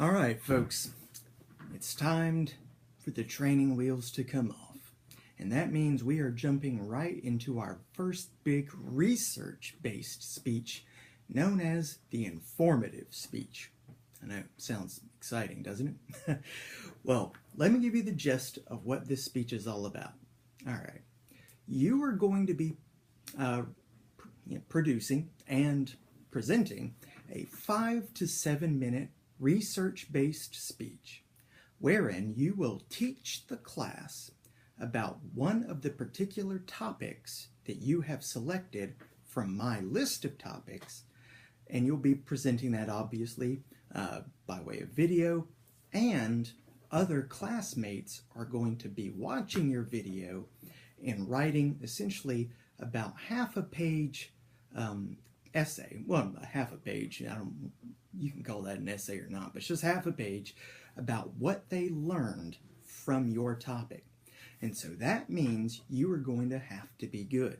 All right, folks, it's time for the training wheels to come off. And that means we are jumping right into our first big research-based speech known as the informative speech. I know, it sounds exciting, doesn't it? Well, let me give you the gist of what this speech is all about. All right. You are going to be producing and presenting a 5 to 7 minute research-based speech wherein you will teach the class about one of the particular topics that you have selected from my list of topics, and you'll be presenting that obviously by way of video, and other classmates are going to be watching your video and writing essentially about half a page essay. Well, half a page, you can call that an essay or not, but it's just half a page about what they learned from your topic. And so that means you are going to have to be good.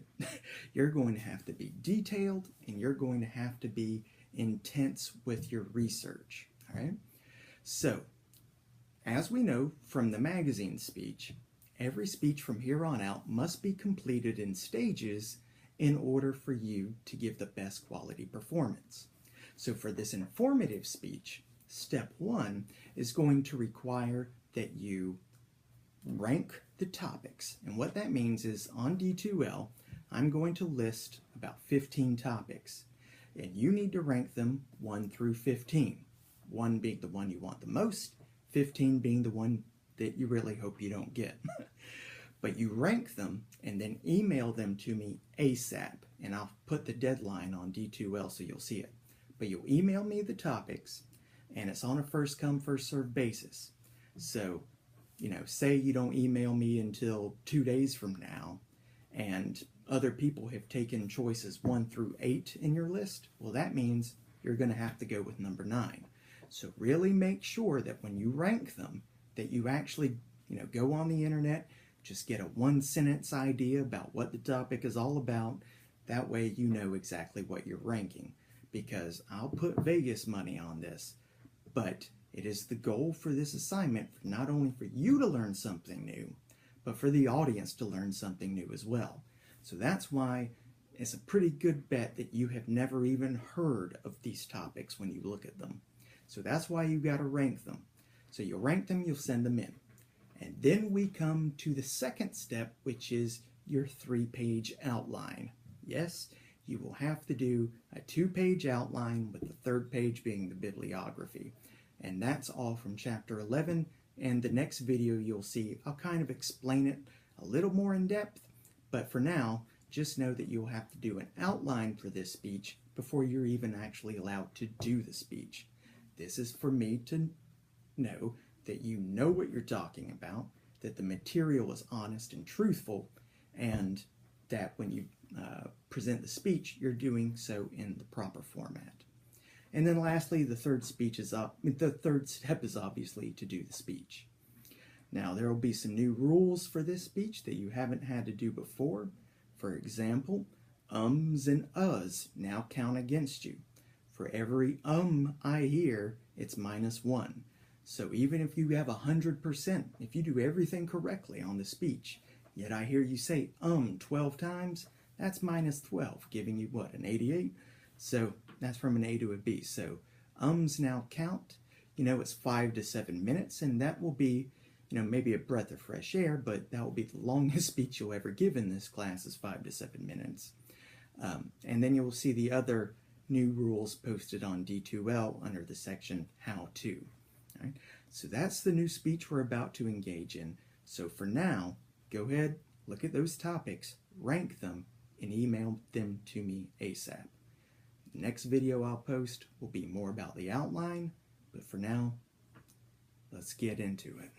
You're going to have to be detailed, and you're going to have to be intense with your research. All right? So, as we know from the magazine speech, every speech from here on out must be completed in stages in order for you to give the best quality performance. So for this informative speech, step 1 is going to require that you rank the topics. And what that means is on D2L, I'm going to list about 15 topics. And you need to rank them 1 through 15. 1 being the one you want the most, 15 being the one that you really hope you don't get. But you rank them and then email them to me ASAP, and I'll put the deadline on D2L so you'll see it. But you'll email me the topics, and it's on a first come, first served basis. So, say you don't email me until 2 days from now, and other people have taken choices 1 through 8 in your list, well, that means you're going to have to go with number 9. So really make sure that when you rank them, that you actually, go on the internet, just get a 1-sentence idea about what the topic is all about. That way you know exactly what you're ranking. Because I'll put Vegas money on this, but it is the goal for this assignment not only for you to learn something new, but for the audience to learn something new as well. So that's why it's a pretty good bet that you have never even heard of these topics when you look at them. So that's why you got to rank them. So you'll rank them, you'll send them in. And then we come to the second step, which is your 3-page outline. Yes, you will have to do a 2-page outline with the 3rd page being the bibliography. And that's all from chapter 11. And the next video you'll see, I'll kind of explain it a little more in depth. But for now, just know that you'll have to do an outline for this speech before you're even actually allowed to do the speech. This is for me to know that you know what you're talking about, that the material is honest and truthful, and that when you present the speech, you're doing so in the proper format. And then lastly, the third step is obviously to do the speech. Now, there will be some new rules for this speech that you haven't had to do before. For example, ums and uhs now count against you. For every I hear, it's -1. So even if you have 100%, if you do everything correctly on the speech, yet I hear you say 12 times, that's -12, giving you what, an 88? So that's from an A to a B. So ums now count. It's 5 to 7 minutes, and that will be, maybe a breath of fresh air, but that will be the longest speech you'll ever give in this class is 5 to 7 minutes. And then you'll see the other new rules posted on D2L under the section How To. All right? So that's the new speech we're about to engage in. So for now, go ahead, look at those topics, rank them, and email them to me ASAP. The next video I'll post will be more about the outline, but for now, let's get into it.